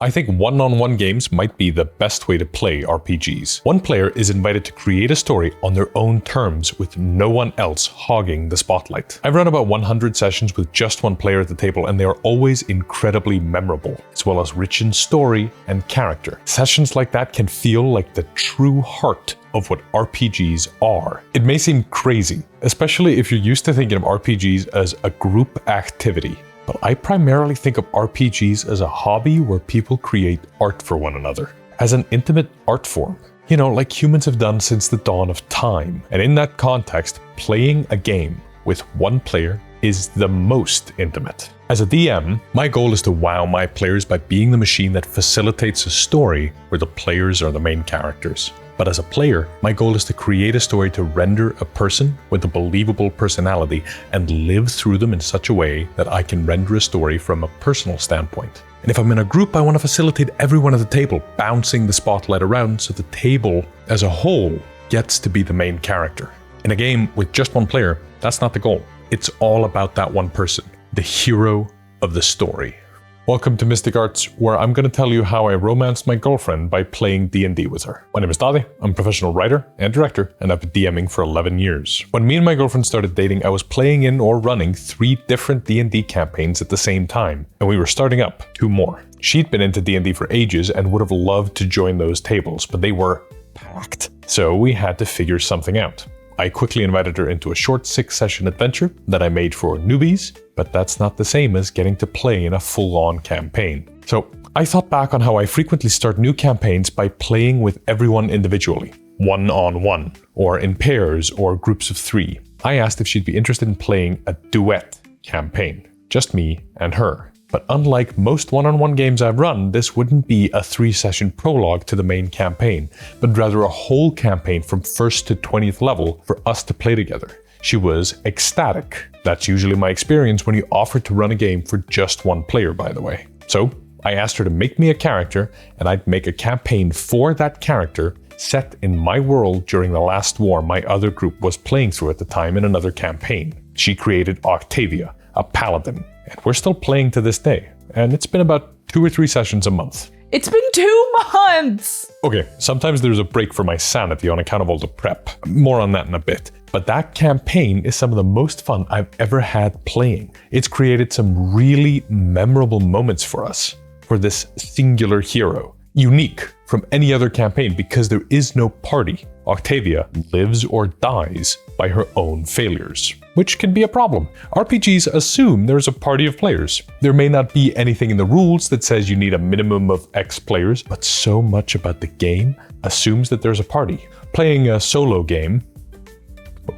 I think one-on-one games might be the best way to play RPGs. One player is invited to create a story on their own terms with no one else hogging the spotlight. I've run about 100 sessions with just one player at the table, and they are always incredibly memorable, as well as rich in story and character. Sessions like that can feel like the true heart of what RPGs are. It may seem crazy, especially if you're used to thinking of RPGs as a group activity. But I primarily think of RPGs as a hobby where people create art for one another, as an intimate art form. You know, like humans have done since the dawn of time. And in that context, playing a game with one player is the most intimate. As a DM, my goal is to wow my players by being the machine that facilitates a story where the players are the main characters. But as a player, my goal is to create a story to render a person with a believable personality and live through them in such a way that I can render a story from a personal standpoint. And if I'm in a group, I want to facilitate everyone at the table bouncing the spotlight around so the table as a whole gets to be the main character. In a game with just one player, that's not the goal. It's all about that one person, the hero of the story. Welcome to Mystic Arts, where I'm going to tell you how I romanced my girlfriend by playing D&D with her. My name is Daði, I'm a professional writer and director, and I've been DMing for 11 years. When me and my girlfriend started dating, I was playing in or running 3 different D&D campaigns at the same time, and we were starting up 2 more. She'd been into D&D for ages and would have loved to join those tables, but they were packed. So we had to figure something out. I quickly invited her into a short 6-session adventure that I made for newbies, but that's not the same as getting to play in a full-on campaign. So I thought back on how I frequently start new campaigns by playing with everyone individually, one-on-one, or in pairs or groups of 3. I asked if she'd be interested in playing a duet campaign, just me and her. But unlike most one-on-one games I've run, this wouldn't be a 3-session prologue to the main campaign, but rather a whole campaign from 1st to 20th level for us to play together. She was ecstatic. That's usually my experience when you offer to run a game for just one player, by the way. So I asked her to make me a character, and I'd make a campaign for that character set in my world during the last war my other group was playing through at the time in another campaign. She created Octavia, a paladin, and we're still playing to this day. And it's been about 2 or 3 sessions a month. It's been 2 months! Okay, sometimes there's a break for my sanity on account of all the prep. More on that in a bit. But that campaign is some of the most fun I've ever had playing. It's created some really memorable moments for us, for this singular hero. Unique from any other campaign because there is no party. Octavia lives or dies by her own failures, which can be a problem. RPGs assume there's a party of players. There may not be anything in the rules that says you need a minimum of X players, but so much about the game assumes that there's a party. Playing a solo game.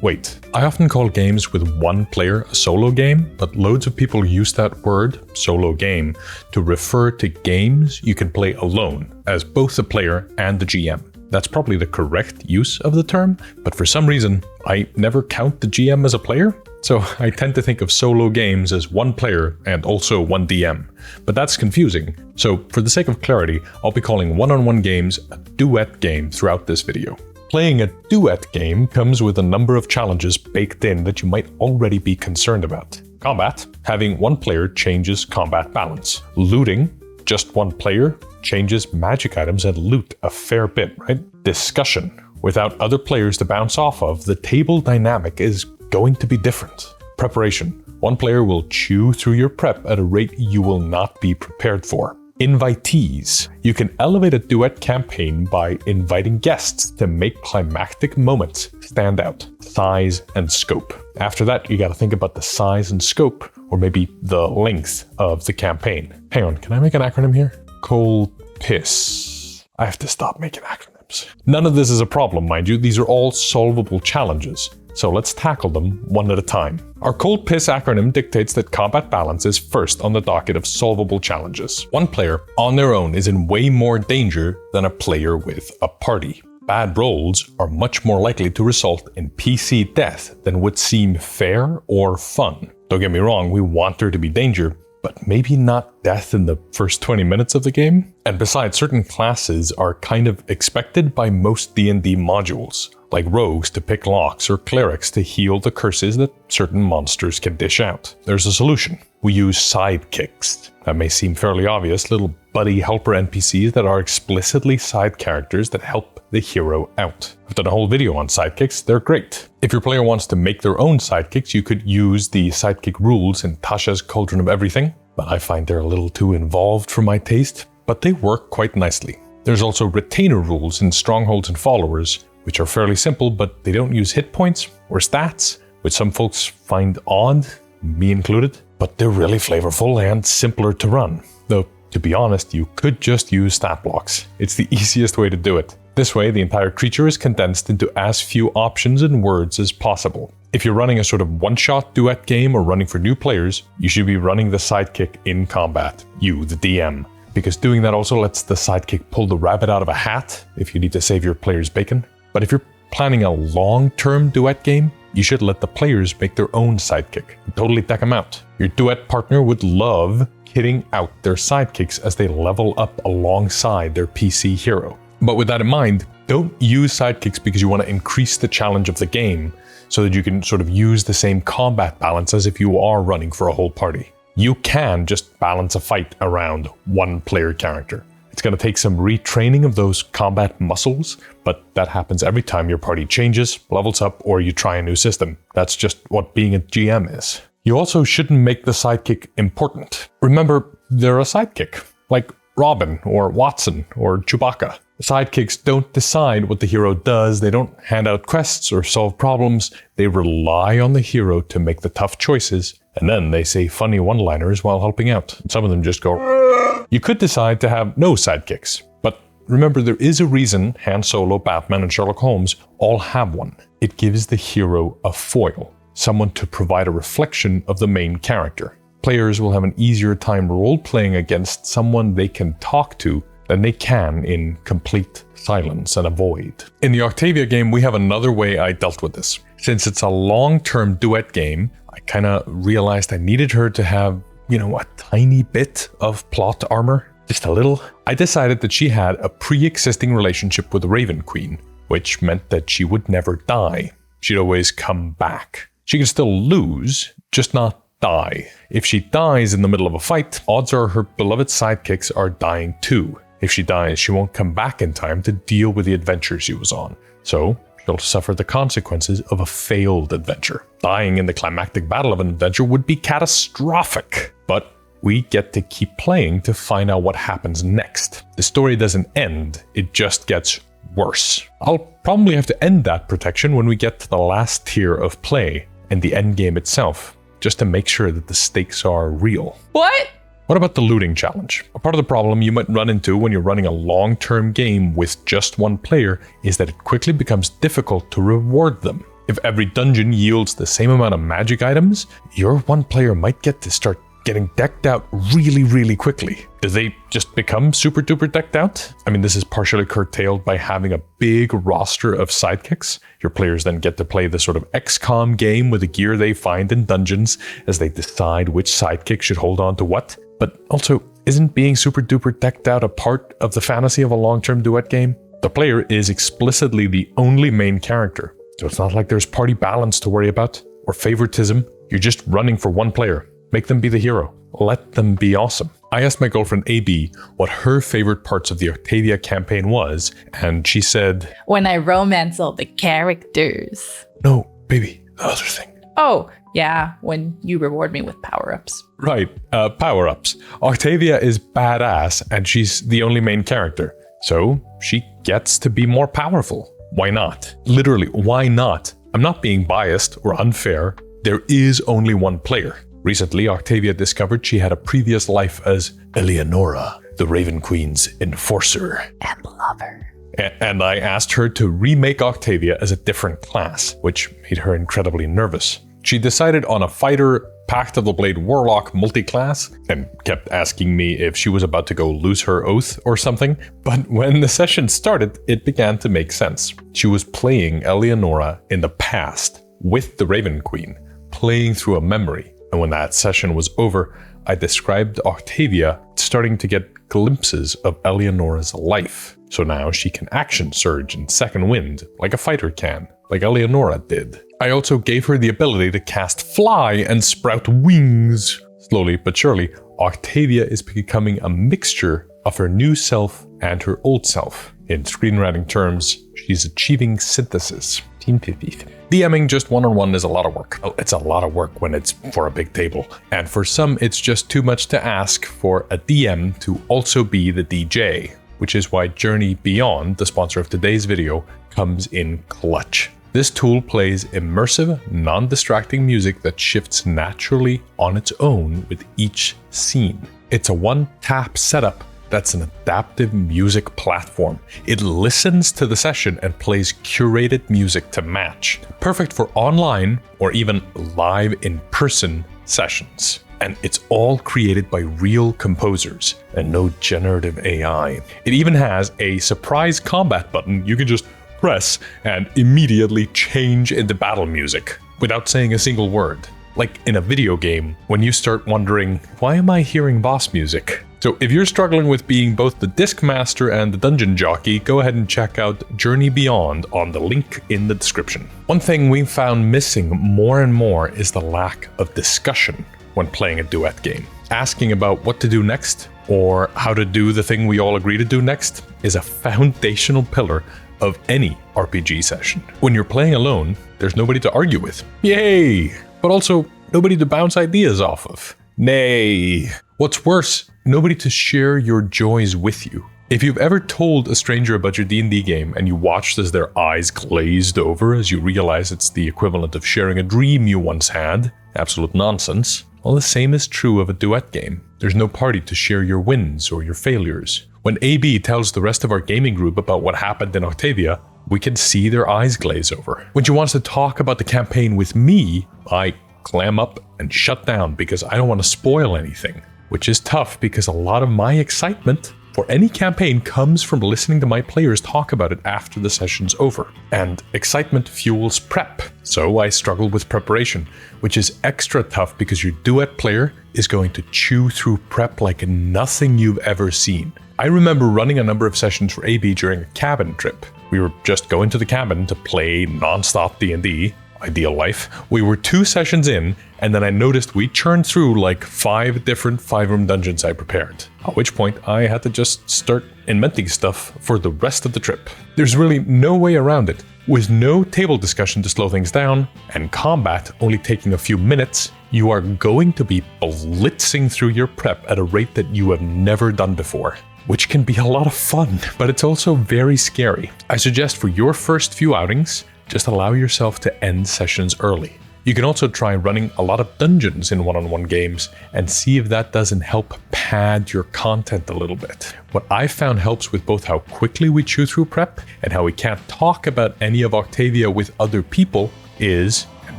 Wait, I often call games with one player a solo game, but loads of people use that word, solo game, to refer to games you can play alone, as both the player and the GM. That's probably the correct use of the term, but for some reason, I never count the GM as a player, so I tend to think of solo games as one player and also one DM. But that's confusing, so for the sake of clarity, I'll be calling one-on-one games a duet game throughout this video. Playing a duet game comes with a number of challenges baked in that you might already be concerned about. Combat, having one player changes combat balance. Looting, just one player changes magic items and loot a fair bit, right? Discussion, without other players to bounce off of, the table dynamic is going to be different. Preparation, one player will chew through your prep at a rate you will not be prepared for. Invitees. You can elevate a duet campaign by inviting guests to make climactic moments stand out. Size and scope. After that, you gotta think about the size and scope, or maybe the length of the campaign. Hang on, can I make an acronym here? Cold piss. I have to stop making acronyms. None of this is a problem, mind you. These are all solvable challenges. So let's tackle them one at a time. Our Cold Piss acronym dictates that combat balance is first on the docket of solvable challenges. One player on their own is in way more danger than a player with a party. Bad rolls are much more likely to result in PC death than would seem fair or fun. Don't get me wrong, we want there to be danger, but maybe not death in the first 20 minutes of the game. And besides, certain classes are kind of expected by most D&D modules, like rogues to pick locks or clerics to heal the curses that certain monsters can dish out. There's a solution. We use sidekicks. That may seem fairly obvious, little buddy helper NPCs that are explicitly side characters that help the hero out. I've done a whole video on sidekicks, they're great. If your player wants to make their own sidekicks, you could use the sidekick rules in Tasha's Cauldron of Everything, but I find they're a little too involved for my taste, but they work quite nicely. There's also retainer rules in Strongholds and Followers, which are fairly simple, but they don't use hit points or stats, which some folks find odd, me included, but they're really flavorful and simpler to run. Though, to be honest, you could just use stat blocks. It's the easiest way to do it. This way, the entire creature is condensed into as few options and words as possible. If you're running a sort of one-shot duet game or running for new players, you should be running the sidekick in combat, you, the DM, because doing that also lets the sidekick pull the rabbit out of a hat if you need to save your player's bacon. But if you're planning a long-term duet game, you should let the players make their own sidekick and totally deck them out. Your duet partner would love kitting out their sidekicks as they level up alongside their PC hero. But with that in mind, don't use sidekicks because you want to increase the challenge of the game so that you can sort of use the same combat balance as if you are running for a whole party. You can just balance a fight around one player character. It's going to take some retraining of those combat muscles, but that happens every time your party changes, levels up, or you try a new system. That's just what being a GM is. You also shouldn't make the sidekick important. Remember, they're a sidekick, like Robin or Watson or Chewbacca. Sidekicks don't decide what the hero does, they don't hand out quests or solve problems, they rely on the hero to make the tough choices, and then they say funny one-liners while helping out. Some of them just go. You could decide to have no sidekicks, but remember there is a reason Han Solo, Batman, and Sherlock Holmes all have one. It gives the hero a foil, someone to provide a reflection of the main character. Players will have an easier time role-playing against someone they can talk to than they can in complete silence and a void. In the Octavia game, we have another way I dealt with this. Since it's a long-term duet game, I kind of realized I needed her to have, a tiny bit of plot armor, just a little. I decided that she had a pre-existing relationship with the Raven Queen, which meant that she would never die. She'd always come back. She can still lose, just not die. If she dies in the middle of a fight, odds are her beloved sidekicks are dying too. If she dies, she won't come back in time to deal with the adventure she was on. So, she'll suffer the consequences of a failed adventure. Dying in the climactic battle of an adventure would be catastrophic. But we get to keep playing to find out what happens next. The story doesn't end, it just gets worse. I'll probably have to end that protection when we get to the last tier of play and the end game itself, just to make sure that the stakes are real. What? What about the looting challenge? A part of the problem you might run into when you're running a long-term game with just one player is that it quickly becomes difficult to reward them. If every dungeon yields the same amount of magic items, your one player might get to start getting decked out really quickly. Do they just become super duper decked out? I mean, this is partially curtailed by having a big roster of sidekicks. Your players then get to play the sort of XCOM game with the gear they find in dungeons as they decide which sidekick should hold on to what. But also, isn't being super duper decked out a part of the fantasy of a long-term duet game? The player is explicitly the only main character, so it's not like there's party balance to worry about, or favoritism. You're just running for one player. Make them be the hero. Let them be awesome. I asked my girlfriend AB what her favorite parts of the Octavia campaign was, and she said, When I romance all the characters. No, baby, the other thing. Oh, yeah, when you reward me with power-ups. Right, power-ups. Octavia is badass, and she's the only main character, so she gets to be more powerful. Why not? Literally, why not? I'm not being biased or unfair. There is only one player. Recently, Octavia discovered she had a previous life as Eleonora, the Raven Queen's enforcer. And lover. And I asked her to remake Octavia as a different class, which made her incredibly nervous. She decided on a fighter, Pact of the Blade Warlock multi-class, and kept asking me if she was about to go lose her oath or something. But when the session started, it began to make sense. She was playing Eleonora in the past with the Raven Queen, playing through a memory. And when that session was over, I described Octavia starting to get glimpses of Eleonora's life. So now she can action surge in second wind, like a fighter can, like Eleonora did. I also gave her the ability to cast fly and sprout wings. Slowly but surely, Octavia is becoming a mixture of her new self and her old self. In screenwriting terms, she's achieving synthesis. DMing just one-on-one is a lot of work. Well, it's a lot of work when it's for a big table. And for some, it's just too much to ask for a DM to also be the DJ, which is why Journey Beyond, the sponsor of today's video, comes in clutch. This tool plays immersive, non-distracting music that shifts naturally on its own with each scene. It's a one-tap setup that's an adaptive music platform. It listens to the session and plays curated music to match. Perfect for online or even live in-person sessions. And it's all created by real composers and no generative AI. It even has a surprise combat button you can just press and immediately change into battle music without saying a single word. Like in a video game, when you start wondering, why am I hearing boss music? So if you're struggling with being both the disc master and the dungeon jockey, go ahead and check out Journey Beyond on the link in the description. One thing we've found missing more and more is the lack of discussion when playing a duet game. Asking about what to do next or how to do the thing we all agree to do next is a foundational pillar of any RPG session. When you're playing alone, there's nobody to argue with. Yay! But also nobody to bounce ideas off of. Nay. What's worse, nobody to share your joys with you. If you've ever told a stranger about your D&D game and you watched as their eyes glazed over as you realize it's the equivalent of sharing a dream you once had, absolute nonsense. Well, the same is true of a duet game. There's no party to share your wins or your failures. When AB tells the rest of our gaming group about what happened in Octavia, we can see their eyes glaze over. When she wants to talk about the campaign with me, I clam up and shut down because I don't want to spoil anything. Which is tough because a lot of my excitement for any campaign comes from listening to my players talk about it after the session's over. And excitement fuels prep, so I struggle with preparation, which is extra tough because your duet player is going to chew through prep like nothing you've ever seen. I remember running a number of sessions for AB during a cabin trip. We were just going to the cabin to play non-stop D&D, ideal life. We were 2 sessions in, and then I noticed we churned through like 5 different 5-room dungeons I prepared. At which point I had to just start inventing stuff for the rest of the trip. There's really no way around it. With no table discussion to slow things down, and combat only taking a few minutes, you are going to be blitzing through your prep at a rate that you have never done before. Which can be a lot of fun, but it's also very scary. I suggest for your first few outings, just allow yourself to end sessions early. You can also try running a lot of dungeons in one-on-one games and see if that doesn't help pad your content a little bit. What I found helps with both how quickly we chew through prep and how we can't talk about any of Octavia with other people is, and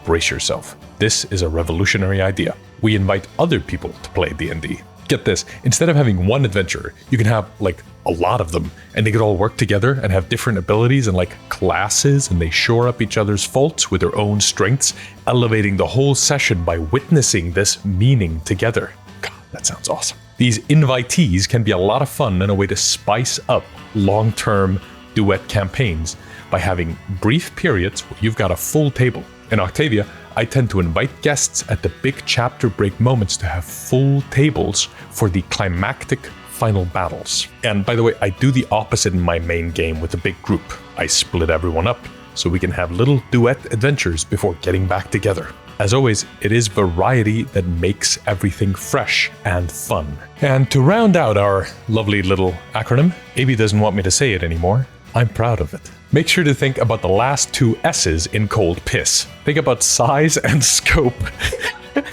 brace yourself, this is a revolutionary idea. We invite other people to play D&D. Get this, instead of having one adventurer, you can have like a lot of them and they could all work together and have different abilities and like classes, and they shore up each other's faults with their own strengths, elevating the whole session by witnessing this meaning together. God, that sounds awesome. These invitees can be a lot of fun and a way to spice up long-term duet campaigns by having brief periods where you've got a full table. In Octavia, I tend to invite guests at the big chapter break moments to have full tables for the climactic final battles. And by the way, I do the opposite in my main game with the big group. I split everyone up so we can have little duet adventures before getting back together. As always, it is variety that makes everything fresh and fun. And to round out our lovely little acronym, AB doesn't want me to say it anymore. I'm proud of it. Make sure to think about the last 2 S's in cold piss. Think about size and scope.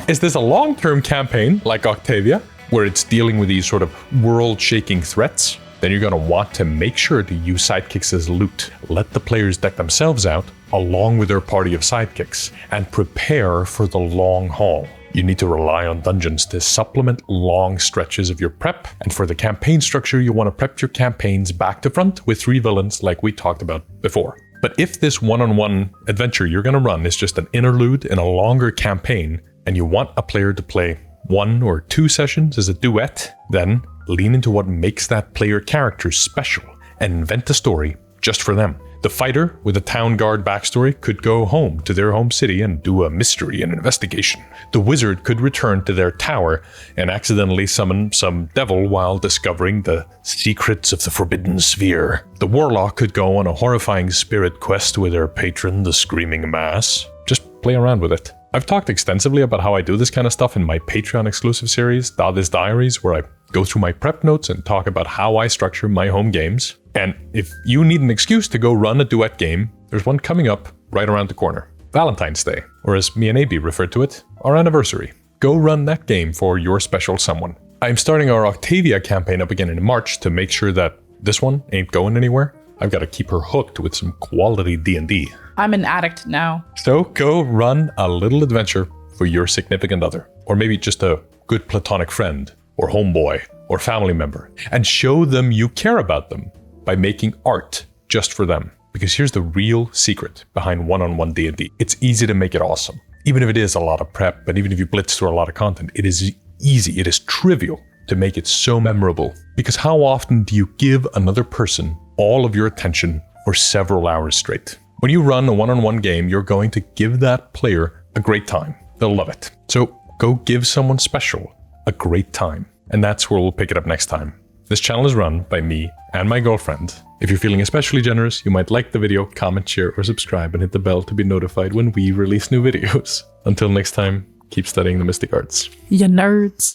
Is this a long-term campaign like Octavia, where it's dealing with these sort of world-shaking threats? Then you're going to want to make sure to use sidekicks as loot. Let the players deck themselves out along with their party of sidekicks and prepare for the long haul. You need to rely on dungeons to supplement long stretches of your prep, and for the campaign structure, you want to prep your campaigns back to front with 3 villains like we talked about before. But if this one-on-one adventure you're going to run is just an interlude in a longer campaign, and you want a player to play 1 or 2 sessions as a duet, then lean into what makes that player character special and invent a story just for them. The fighter with a town guard backstory could go home to their home city and do a mystery and investigation. The wizard could return to their tower and accidentally summon some devil while discovering the secrets of the Forbidden Sphere. The warlock could go on a horrifying spirit quest with their patron, the Screaming Mass. Just play around with it. I've talked extensively about how I do this kind of stuff in my Patreon exclusive series, Daði's Diaries, where I go through my prep notes and talk about how I structure my home games. And if you need an excuse to go run a duet game, there's one coming up right around the corner. Valentine's Day, or as me and AB refer to it, our anniversary. Go run that game for your special someone. I'm starting our Octavia campaign up again in March to make sure that this one ain't going anywhere. I've got to keep her hooked with some quality D&D. I'm an addict now. So go run a little adventure for your significant other, or maybe just a good platonic friend, or homeboy, or family member, and show them you care about them by making art just for them. Because here's the real secret behind one-on-one D&D. It's easy to make it awesome. Even if it is a lot of prep, and even if you blitz through a lot of content, it is easy, it is trivial to make it so memorable. Because how often do you give another person all of your attention for several hours straight? When you run a one-on-one game, you're going to give that player a great time. They'll love it. So go give someone special a great time. And that's where we'll pick it up next time. This channel is run by me and my girlfriend. If you're feeling especially generous, you might like the video, comment, share, or subscribe, and hit the bell to be notified when we release new videos. Until next time, keep studying the mystic arts. You nerds.